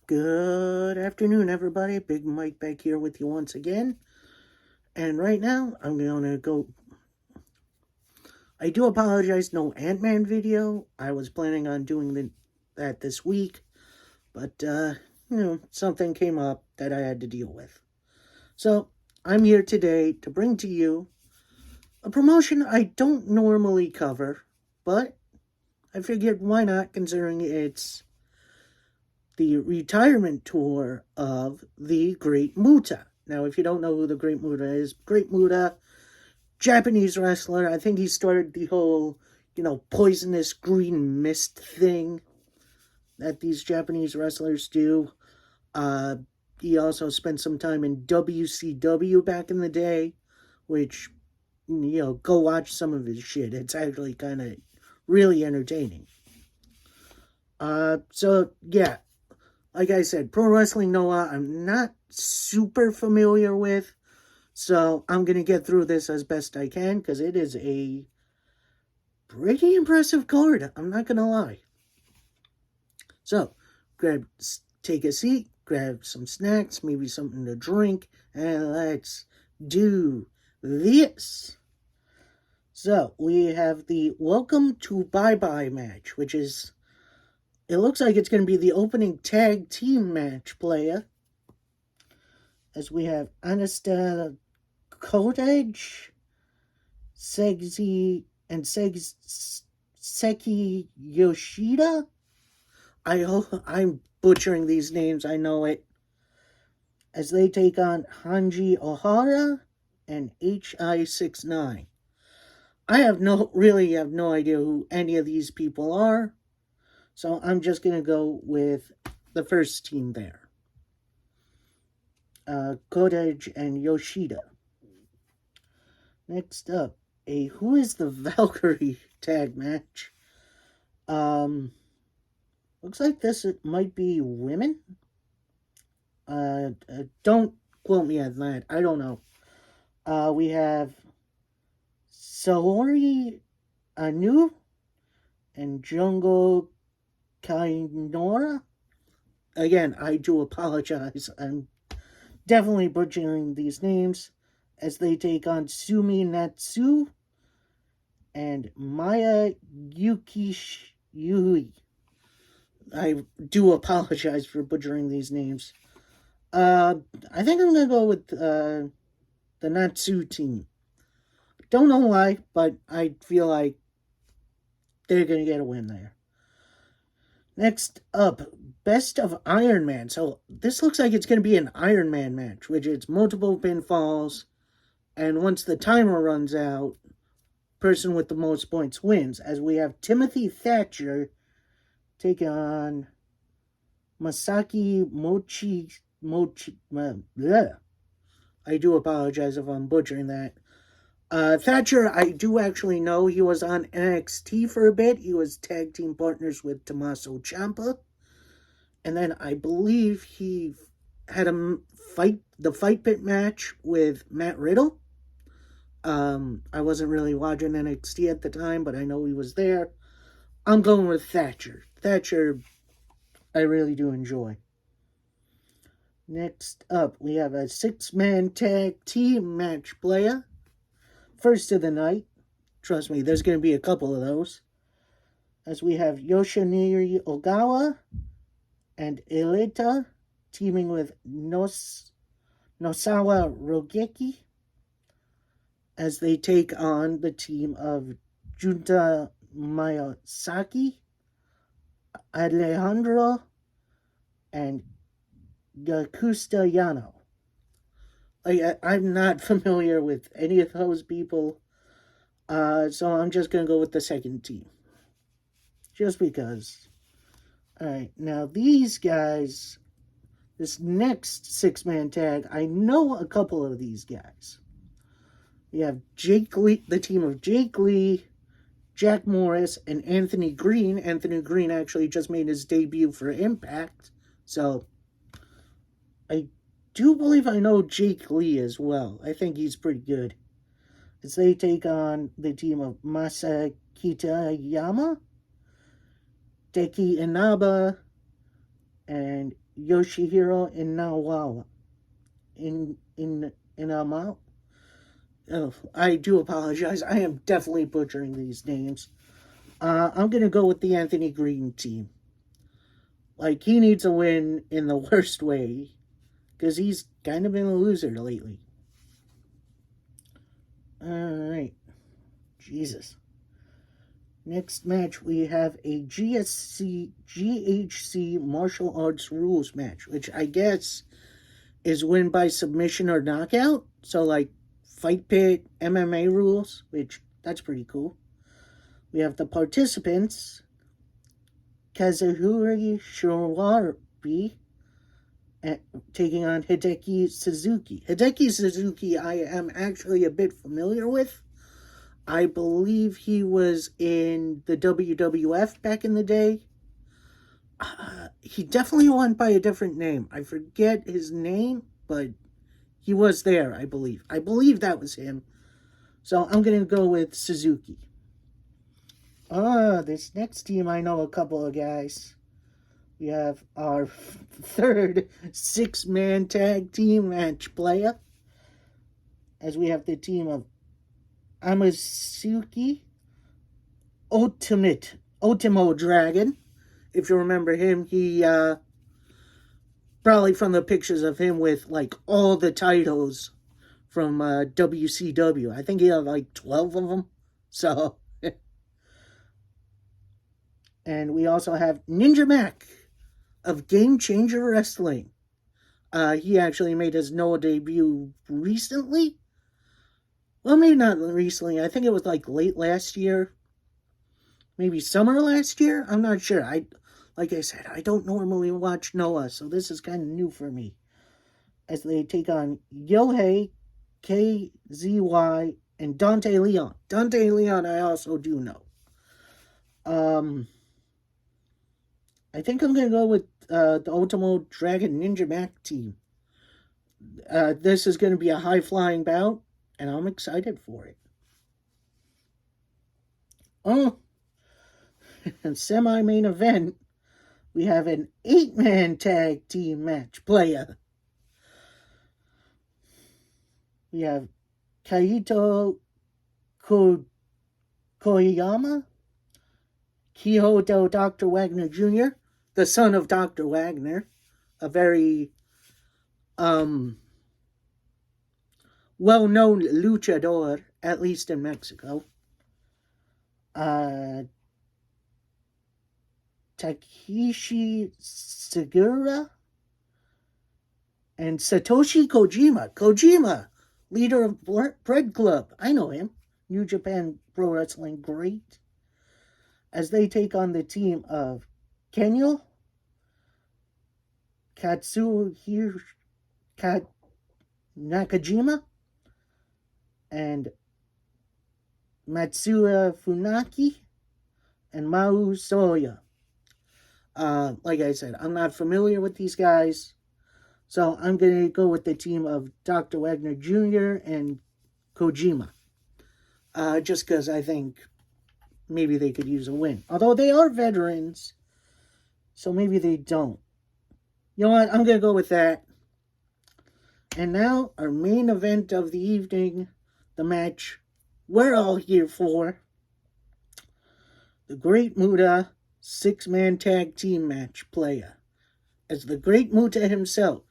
Good afternoon, everybody. Big Mike back here with you once again. And right now, I'm going to go. I do apologize, no Ant-Man video. I was planning on doing that this week, but, something came up that I had to deal with. So, I'm here today to bring to you a promotion I don't normally cover, but I figured why not, considering it's the retirement tour of the Great Muta. Now, if you don't know who the Great Muta is, Great Muta, Japanese wrestler. I think he started the whole, poisonous green mist thing that these Japanese wrestlers do. He also spent some time in WCW back in the day, which, go watch some of his shit. It's actually kind of really entertaining. Yeah, like I said, Pro Wrestling Noah, I'm not super familiar with. So I'm going to get through this as best I can because it is a pretty impressive card. I'm not going to lie. So take a seat, grab some snacks, maybe something to drink, and let's do this. So we have the Welcome to Bye Bye match, which is, it looks like it's going to be the opening tag team match, playa. As we have Anastasia Kodage, Segi, and Seki Yoshida. I hope I'm butchering these names, I know it. As they take on Hanji Ohara and HI69. I have no idea who any of these people are. So I'm just going to go with the first team there. Kodage and Yoshida. Next up, a Who is the Valkyrie tag match. Looks like it might be women. Don't quote me on that. I don't know. We have Saori Anu and Jungo Kainora. Again, I do apologize. I'm definitely butchering these names. As they take on Sumi Natsu and Maya Yui. I do apologize for butchering these names. I think I'm going to go with the Natsu team. Don't know why, but I feel like they're going to get a win there. Next up, Best of Iron Man. So this looks like it's going to be an Iron Man match, which is multiple pinfalls. And once the timer runs out, person with the most points wins. As we have Timothy Thatcher take on Masaki Mochi. I do apologize if I'm butchering that. Thatcher, I do actually know. He was on NXT for a bit. He was tag team partners with Tommaso Ciampa. And then I believe he had the fight pit match with Matt Riddle. I wasn't really watching NXT at the time, but I know he was there. I'm going with Thatcher. Thatcher, I really do enjoy. Next up, we have a 6-man tag team match, playa. First of the night. Trust me, there's going to be a couple of those. As we have Yoshinari Ogawa and Elita teaming with Nosawa Rogeki. As they take on the team of Junta Miyazaki, Alejandro, and Yakusta Yano. I'm not familiar with any of those people, so I'm just going to go with the second team. Just because. Alright, now these guys, this next 6-man tag, I know a couple of these guys. We have Jake Lee, the team of Jake Lee, Jack Morris, and Anthony Green. Anthony Green actually just made his debut for Impact. So, I do believe I know Jake Lee as well. I think he's pretty good. As they take on the team of Masa Kitayama, Deki Inaba, and and Yoshihiro Inawa. In Amount. Oh, I do apologize. I am definitely butchering these names. I'm gonna go with the Anthony Green team. Like, he needs a win in the worst way, because he's kind of been a loser lately. Alright. Jesus. Next match, we have a GHC martial arts rules match, which I guess is win by submission or knockout. So, like, Fight Pit MMA rules, which, that's pretty cool. We have the participants, Kazuhiro Shirabi, taking on Hideki Suzuki. Hideki Suzuki I am actually a bit familiar with. I believe he was in the WWF back in the day. He definitely went by a different name. I forget his name, but he was there, I believe. I believe that was him. So I'm going to go with Suzuki. This next team, I know a couple of guys. We have our third six-man tag team match player. As we have the team of Amasuki Ultimo Dragon. If you remember him, he probably from the pictures of him with like all the titles from WCW. I think he had like 12 of them. So, and we also have Ninja Mac of Game Changer Wrestling. He actually made his Noah debut recently. Well, maybe not recently. I think it was like late last year. Maybe summer last year? I'm not sure. Like I said, I don't normally watch Noah, so this is kind of new for me. As they take on Yohei, KZY, and Dante Leon. Dante Leon I also do know. I think I'm going to go with the Ultimo Dragon Ninja Mac team. This is going to be a high-flying bout, and I'm excited for it. And semi-main event, we have an 8-man tag team match player. We have Kaito Koyama, Kyoto Dr. Wagner Jr., the son of Dr. Wagner, a very well-known luchador, at least in Mexico. Takeshi Segura and Satoshi Kojima. Kojima, leader of Bread Club. I know him. New Japan Pro Wrestling great. As they take on the team of Kenyo, Katsuhiro Nakajima, and Matsuya Funaki, and Mau Soya. Like I said, I'm not familiar with these guys, so I'm going to go with the team of Dr. Wagner Jr. and Kojima. Just because I think maybe they could use a win. Although they are veterans, so maybe they don't. You know what? I'm going to go with that. And now, our main event of the evening, the match we're all here for. The Great Muta 6-man tag team match player. As the Great Muta himself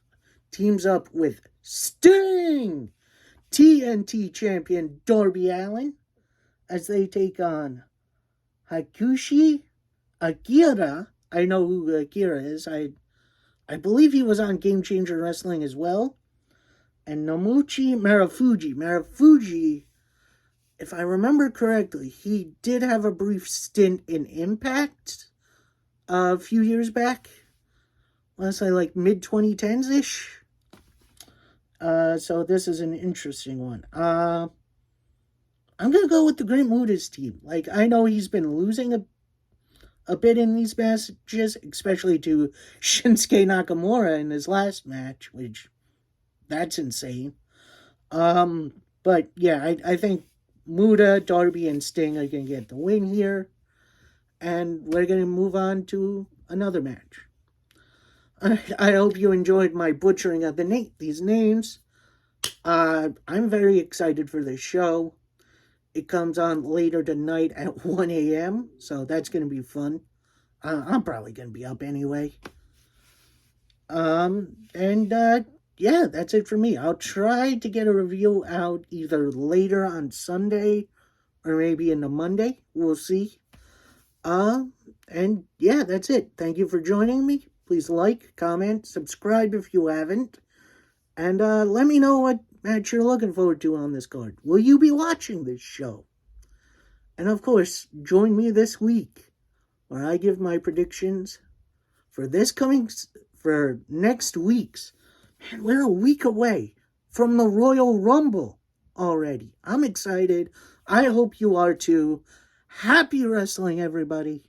teams up with Sting, TNT champion Darby Allin, as they take on Hakushi Akira. I know who Akira is. I believe he was on Game Changer Wrestling as well. And Nomuchi Marufuji. Marufuji, if I remember correctly, he did have a brief stint in Impact a few years back. Let's say like mid-2010s-ish. So this is an interesting one. I'm going to go with the Great Muta's team. Like, I know he's been losing a bit in these matches, especially to Shinsuke Nakamura in his last match, which, that's insane. But yeah, I think Muta, Darby, and Sting are going to get the win here. And we're going to move on to another match. I hope you enjoyed my butchering of these names. I'm very excited for this show. It comes on later tonight at 1 a.m., so that's going to be fun. I'm probably going to be up anyway. And yeah, that's it for me. I'll try to get a review out either later on Sunday or maybe in the Monday. We'll see. And yeah, that's it. Thank you for joining me. Please like, comment, subscribe if you haven't. And let me know what match you're looking forward to on this card. Will you be watching this show? And of course, join me this week where I give my predictions for for next week's. Man, we're a week away from the Royal Rumble already. I'm excited. I hope you are too. Happy wrestling, everybody.